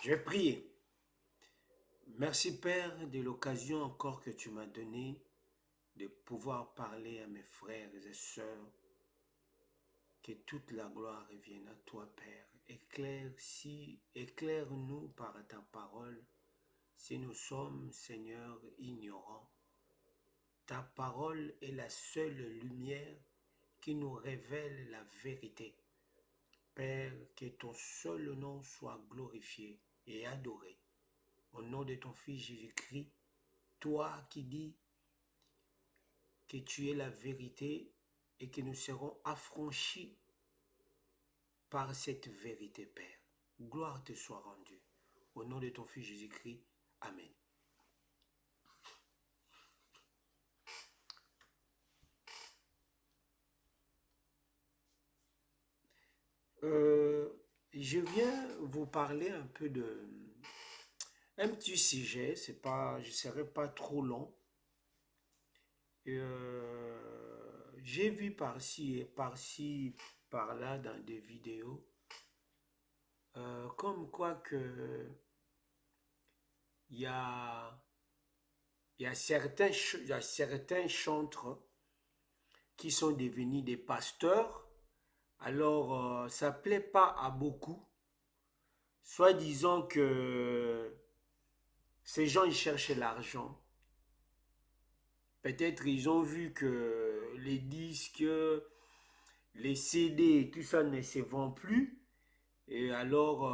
Je vais prier. Merci Père de l'occasion encore que tu m'as donnée de pouvoir parler à mes frères et sœurs. Que toute la gloire revienne à toi Père. Éclaire-nous par ta parole si nous sommes Seigneur ignorants. Ta parole est la seule lumière qui nous révèle la vérité. Père, que ton seul nom soit glorifié et adoré. Au nom de ton Fils Jésus-Christ, toi qui dis que tu es la vérité et que nous serons affranchis par cette vérité, Père. Gloire te soit rendue. Au nom de ton Fils Jésus-Christ, Amen. Je viens vous parler un peu de un petit sujet. C'est pas, je ne serai pas trop long. J'ai vu par-ci et par-ci, par-là dans des vidéos, comme quoi que il y a, il y a certains chantres qui sont devenus des pasteurs. Alors, ça plaît pas à beaucoup. Soit disant que ces gens, ils cherchent l'argent. Peut-être ils ont vu que les disques, les CD, tout ça ne se vend plus. Et alors,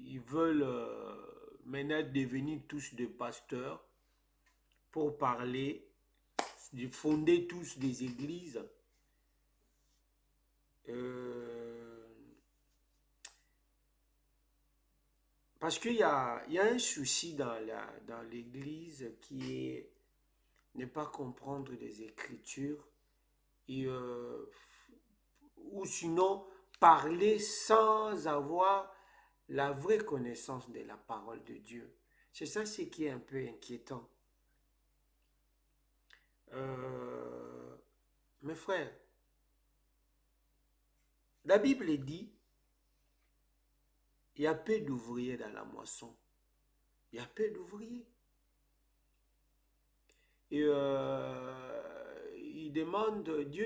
ils veulent maintenant devenir tous des pasteurs pour parler, de fonder tous des églises. Euh, Parce qu'il y a un souci dans l'église qui est ne pas comprendre les Écritures et, ou sinon parler sans avoir la vraie connaissance de la parole de Dieu. C'est ça ce qui est un peu inquiétant. Euh, Mes frères, la Bible dit, il y a peu d'ouvriers dans la moisson. Il y a peu d'ouvriers. Et Dieu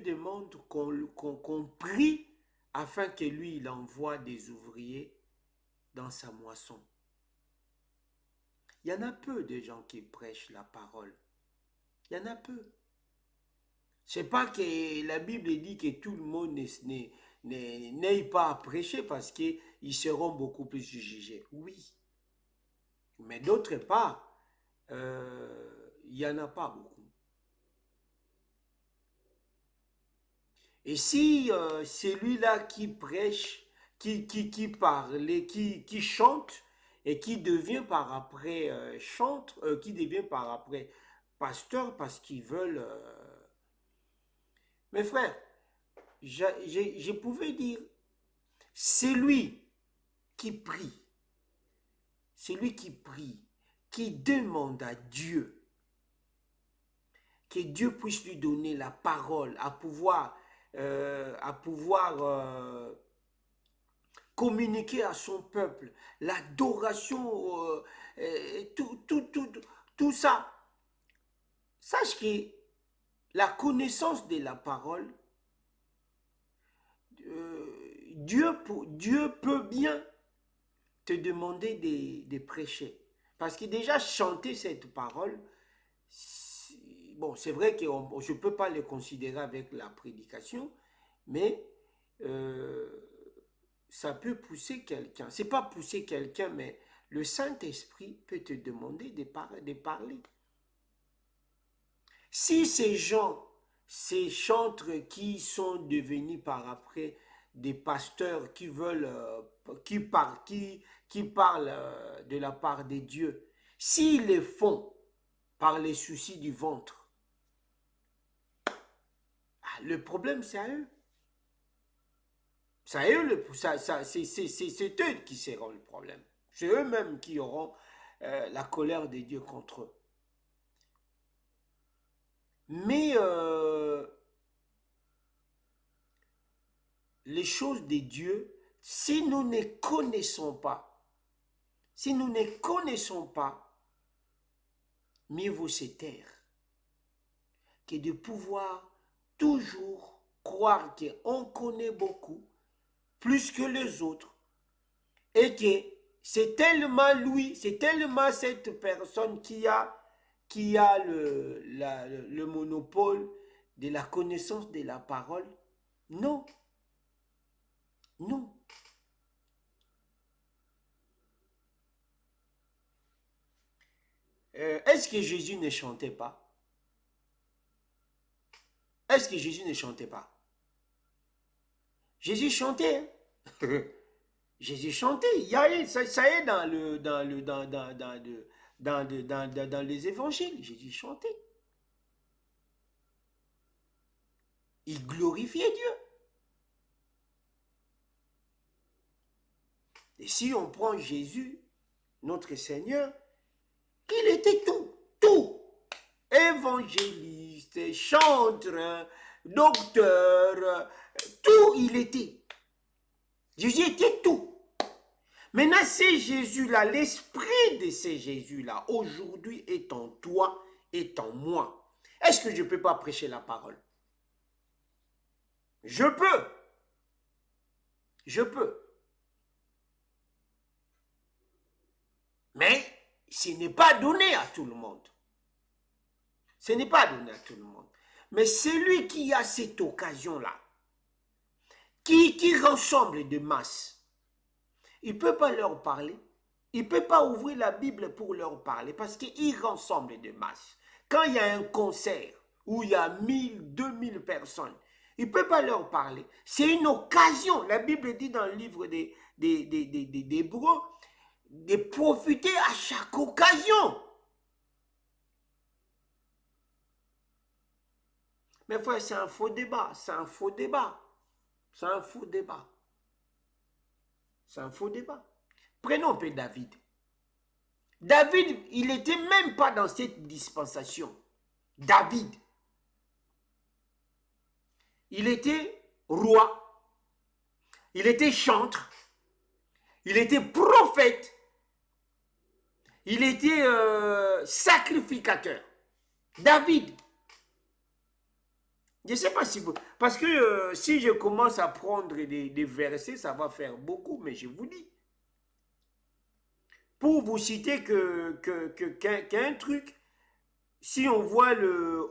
demande qu'on prie afin que lui, il envoie des ouvriers dans sa moisson. Il y en a peu de gens qui prêchent la parole. Il y en a peu. C'est pas que la Bible dit que tout le monde n'aille pas à prêcher parce qu'ils seront beaucoup plus jugés. Oui. Mais d'autre part, il n'y en a pas beaucoup. Et si celui-là qui prêche, qui parle, qui chante, et qui devient par après qui devient par après pasteur parce qu'ils veulent... Mes frères, je pouvais dire, c'est lui qui prie, c'est lui qui demande que Dieu puisse lui donner la parole, à pouvoir communiquer à son peuple, l'adoration, tout ça. Sache que la connaissance de la parole, Dieu peut bien te demander de prêcher. Parce que déjà chanter cette parole, bon, c'est vrai que je ne peux pas le considérer avec la prédication, mais ça peut pousser quelqu'un. C'est pas pousser quelqu'un, mais le Saint-Esprit peut te demander de parler. Si ces gens, ces chantres qui sont devenus par après des pasteurs qui veulent, qui parlent de la part des dieux, s'ils les font par les soucis du ventre, le problème c'est à eux. C'est à eux, c'est eux qui seront le problème. C'est eux-mêmes qui auront la colère de Dieu contre eux. Mais les choses de Dieu, si nous ne connaissons pas, mieux vaut se taire que de pouvoir toujours croire qu'on connaît beaucoup, plus que les autres, et que c'est tellement lui, c'est tellement cette personne qui a le monopole de la connaissance de la parole. Non, non. Est-ce que Jésus ne chantait pas? Est-ce que Jésus ne chantait pas? Jésus chantait. Hein? Jésus chantait. Il y a, ça est dans les évangiles. Jésus chantait. Il glorifiait Dieu. Et si on prend Jésus, notre Seigneur, il était tout, tout. Évangéliste, chanteur, docteur, tout il était. Jésus était tout. Maintenant, c'est Jésus-là, l'esprit de ce Jésus-là, aujourd'hui est en toi, est en moi. Est-ce que je ne peux pas prêcher la parole? Je peux. Je peux. Mais ce n'est pas donné à tout le monde. Ce n'est pas donné à tout le monde. Mais celui qui a cette occasion-là, qui ressemble de masse, il ne peut pas leur parler. Il ne peut pas ouvrir la Bible pour leur parler parce qu'ils ressemblent de masse. Quand il y a un concert où il y a 1000, 2000 personnes, il ne peut pas leur parler. C'est une occasion. La Bible dit dans le livre des Hébreux de profiter à chaque occasion. Mais frère, c'est un faux débat. C'est un faux débat. C'est un faux débat. C'est un faux débat. Prenons un peu David. David, il n'était même pas dans cette dispensation. David. Il était roi. Il était chantre. Il était prophète. Il était sacrificateur. David. Je ne sais pas si vous... Parce que si je commence à prendre des versets, ça va faire beaucoup, mais je vous dis. Pour vous citer qu'un truc, si on voit le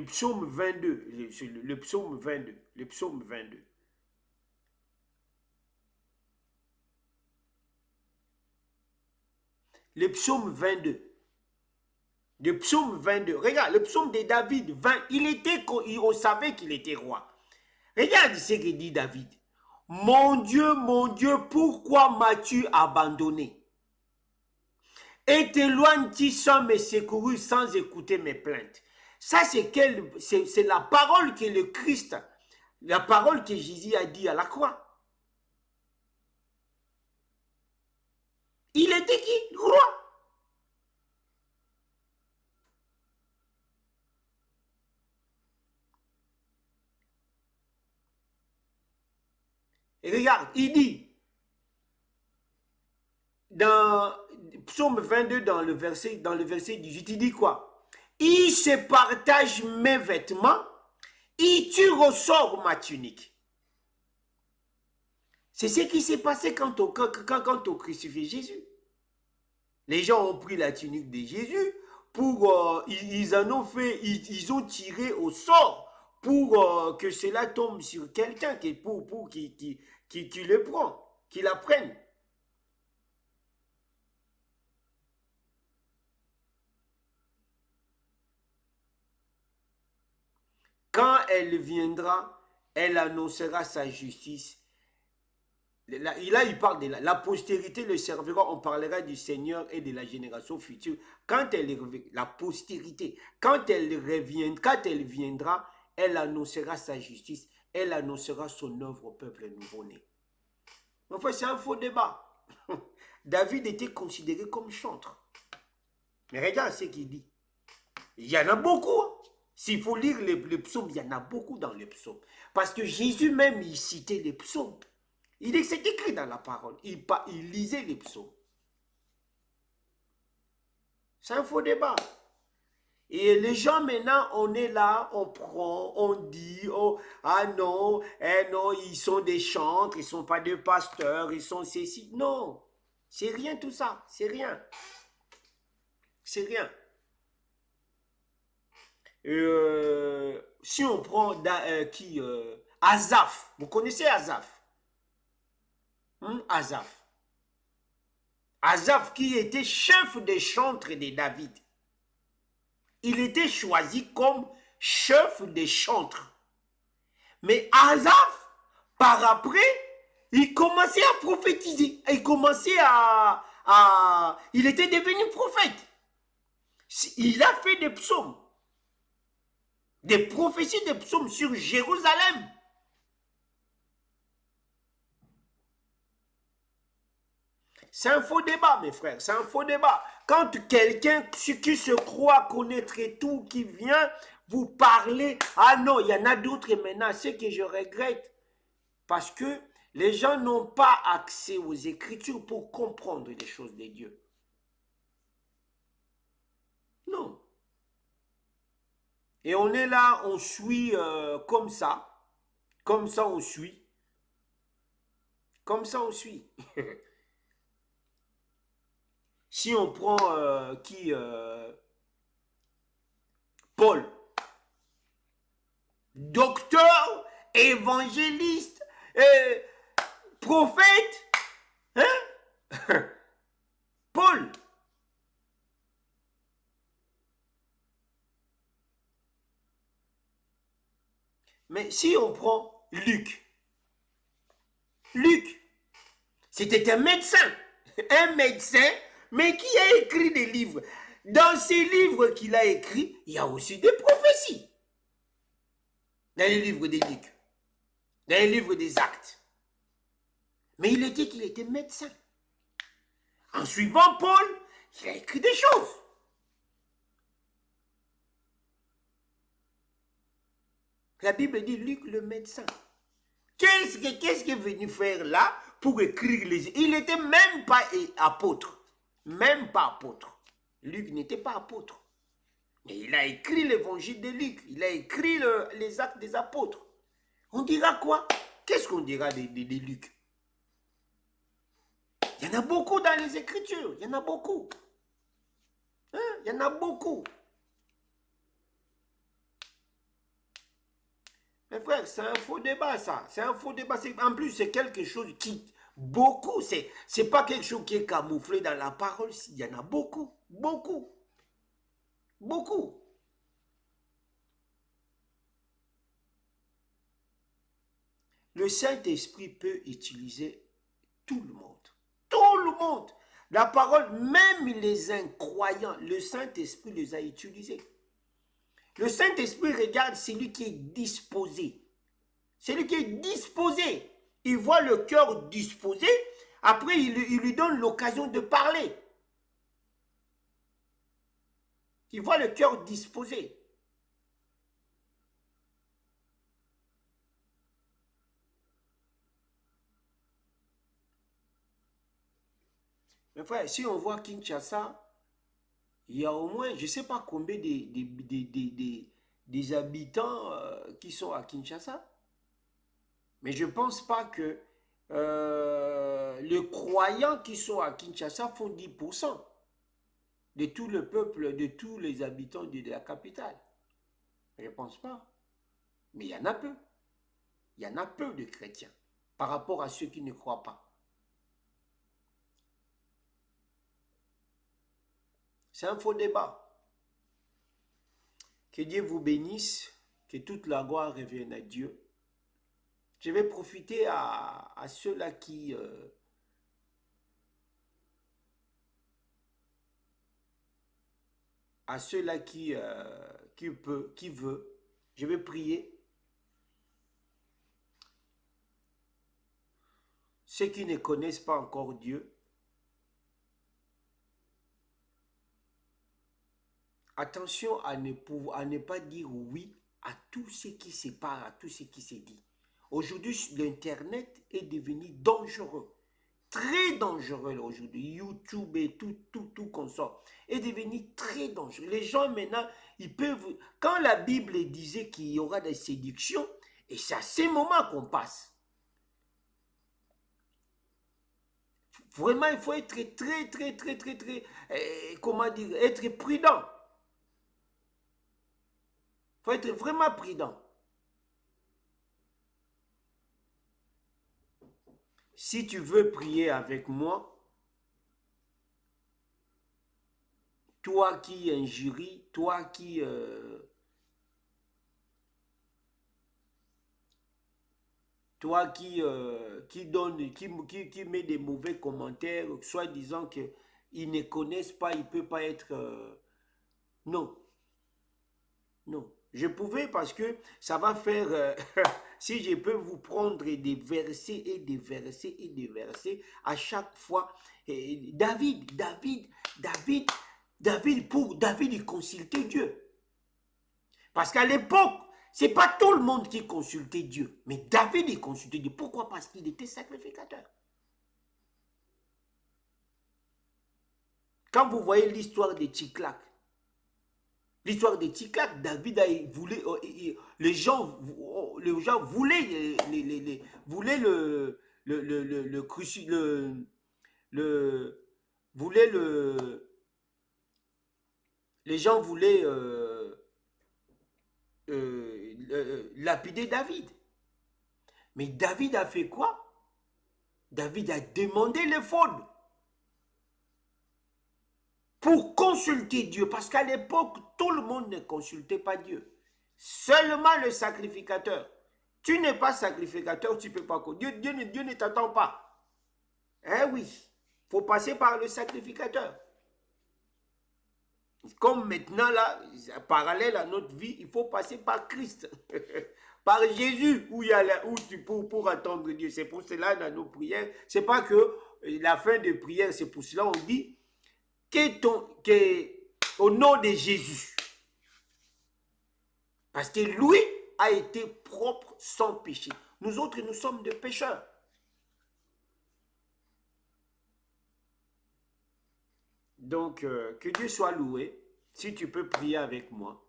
psaume 22, le psaume 22, le psaume 22. Le psaume 22. Le psaume 22. Regarde, le psaume de David 20, on savait qu'il était roi. Regarde ce que dit David. Mon Dieu, pourquoi m'as-tu abandonné? Et t'éloignes-tu sans me secourir, sans écouter mes plaintes? Ça, c'est la parole que le Christ, la parole que Jésus a dit à la croix. Il était qui? Roi. Et regarde, il dit, dans Psaume 22, dans le verset 18, il dit quoi? Il se partage mes vêtements, il tue ressort ma tunique. C'est ce qui s'est passé quand on crucifiait Jésus. Les gens ont pris la tunique de Jésus, ils en ont fait, ils ont tiré au sort pour que cela tombe sur quelqu'un qui le prend, qui la prenne. Quand elle viendra, elle annoncera sa justice. Là, il parle de la postérité le servira, on parlera du Seigneur et de la génération future. Quand la postérité, quand elle viendra, elle annoncera sa justice, elle annoncera son œuvre au peuple nouveau-né. Enfin, c'est un faux débat. David était considéré comme chantre. Mais regarde ce qu'il dit. Il y en a beaucoup. Hein. S'il faut lire les psaumes, il y en a beaucoup dans les psaumes. Parce que Jésus même, il citait les psaumes. C'est écrit dans la parole. Il lisait les psaumes. C'est un faux débat. Et les gens maintenant, on est là, on prend, on dit, oh, ah non, eh non, ils sont des chantres, ils ne sont pas des pasteurs, ils sont ceci. Non, c'est rien tout ça, c'est rien. C'est rien. Si on prend Asaph, vous connaissez Asaph? Asaph. Asaph qui était chef des chantres de David. Il était choisi comme chef des chantres. Mais Asaph, par après, il commençait à prophétiser. Il commençait il était devenu prophète. Il a fait des psaumes. Des prophéties de psaumes sur Jérusalem. C'est un faux débat, mes frères, c'est un faux débat. Quand quelqu'un qui se croit connaître tout, qui vient vous parler, ah non, il y en a d'autres maintenant, ce que je regrette, parce que les gens n'ont pas accès aux Écritures pour comprendre les choses de Dieu. Non. Et on est là, on suit comme ça on suit. Comme ça on suit. Si on prend Paul, docteur, évangéliste, prophète, hein? Paul. Mais si on prend Luc, c'était un médecin, mais qui a écrit des livres. Dans ces livres qu'il a écrits, il y a aussi des prophéties. Dans les livres des Luc, dans les livres des Actes. Mais il dit qu'il était médecin. En suivant Paul, il a écrit des choses. La Bible dit Luc le médecin. Qu'est-ce qu'il est venu faire là pour écrire les... Il n'était même pas apôtre. Même pas apôtre. Luc n'était pas apôtre. Mais il a écrit l'évangile de Luc. Il a écrit les actes des apôtres. On dira quoi? Qu'est-ce qu'on dira de Luc? Il y en a beaucoup dans les Écritures. Il y en a beaucoup. Hein? Il y en a beaucoup. Mes frères, c'est un faux débat, ça. C'est un faux débat. En plus, c'est quelque chose qui... Beaucoup. C'est pas quelque chose qui est camouflé dans la parole. Il y en a beaucoup. Beaucoup. Beaucoup. Le Saint-Esprit peut utiliser tout le monde. Tout le monde. La parole, même les incroyants, le Saint-Esprit les a utilisés. Le Saint-Esprit regarde celui qui est disposé. Celui qui est disposé. Il voit le cœur disposé. Après, il lui donne l'occasion de parler. Il voit le cœur disposé. Mais frère, si on voit Kinshasa, il y a au moins, je ne sais pas combien des habitants qui sont à Kinshasa. Mais je ne pense pas que les croyants qui sont à Kinshasa font 10% de tout le peuple, de tous les habitants de la capitale. Je ne pense pas. Mais il y en a peu. Il y en a peu de chrétiens par rapport à ceux qui ne croient pas. C'est un faux débat. Que Dieu vous bénisse, que toute la gloire revienne à Dieu. Je vais profiter à ceux-là qui... à ceux-là qui veut. Je vais prier. Ceux qui ne connaissent pas encore Dieu, Attention à ne pas dire oui à tout ce qui se parle, à tout ce qui se dit. Aujourd'hui, l'Internet est devenu dangereux. Très dangereux aujourd'hui. YouTube et tout comme ça est devenu très dangereux. Les gens maintenant, ils peuvent... Quand la Bible disait qu'il y aura des séductions, et c'est à ces moments qu'on passe. Vraiment, il faut être très, comment dire, être prudent. Il faut être vraiment prudent. Si tu veux prier avec moi, toi qui injuries, toi qui donne, qui met des mauvais commentaires, soit disant qu'ils ne connaissent pas, ils ne peuvent pas être... non, non. Je pouvais parce que ça va faire... si je peux vous prendre des versets et des versets et des versets à chaque fois. David, il consultait Dieu. Parce qu'à l'époque, c'est pas tout le monde qui consultait Dieu. Mais David, il consultait Dieu. Pourquoi? Parce qu'il était sacrificateur. Quand vous voyez l'histoire de Tchiklak, David voulait, les gens voulaient, voulaient voulaient les gens voulaient lapider David. Mais David a fait quoi? David a demandé l'éphod pour consulter Dieu. Parce qu'à l'époque, tout le monde ne consultait pas Dieu. Seulement le sacrificateur. Tu n'es pas sacrificateur, tu ne peux pas. Dieu ne t'attend pas. Eh oui, il faut passer par le sacrificateur. Comme maintenant, là, parallèle à notre vie, il faut passer par Christ. Par Jésus, pour attendre Dieu. C'est pour cela, dans nos prières, c'est pas que la fin de prière, c'est pour cela on dit au nom de Jésus. Parce que lui a été propre sans péché. Nous autres, nous sommes des pécheurs. Donc, que Dieu soit loué. Si tu peux prier avec moi.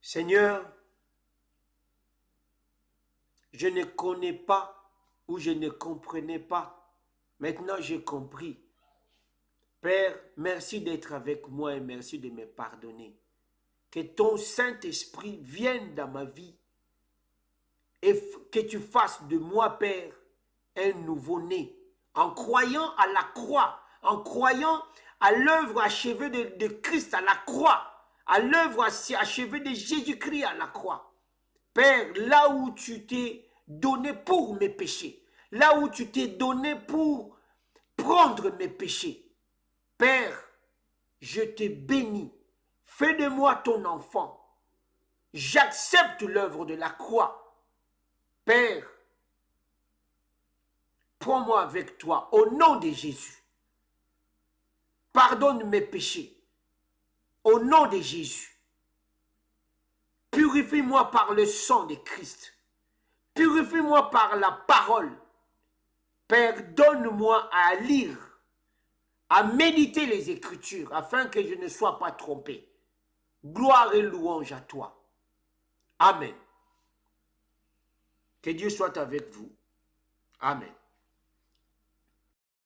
Seigneur, je ne connais pas ou je ne comprenais pas. Maintenant, j'ai compris. Père, merci d'être avec moi et merci de me pardonner. Que ton Saint-Esprit vienne dans ma vie et que tu fasses de moi, Père, un nouveau-né. En croyant à la croix, en croyant à l'œuvre achevée de Christ à la croix, à l'œuvre achevée de Jésus-Christ à la croix. Père, là où tu t'es donné pour mes péchés, là où tu t'es donné pour prendre mes péchés, Père, je te bénis. Fais de moi ton enfant. J'accepte l'œuvre de la croix. Père, prends-moi avec toi au nom de Jésus. Pardonne mes péchés au nom de Jésus. Purifie-moi par le sang de Christ. Purifie-moi par la parole. Père, donne-moi à lire, à méditer les Écritures afin que je ne sois pas trompé. Gloire et louange à toi. Amen. Que Dieu soit avec vous. Amen.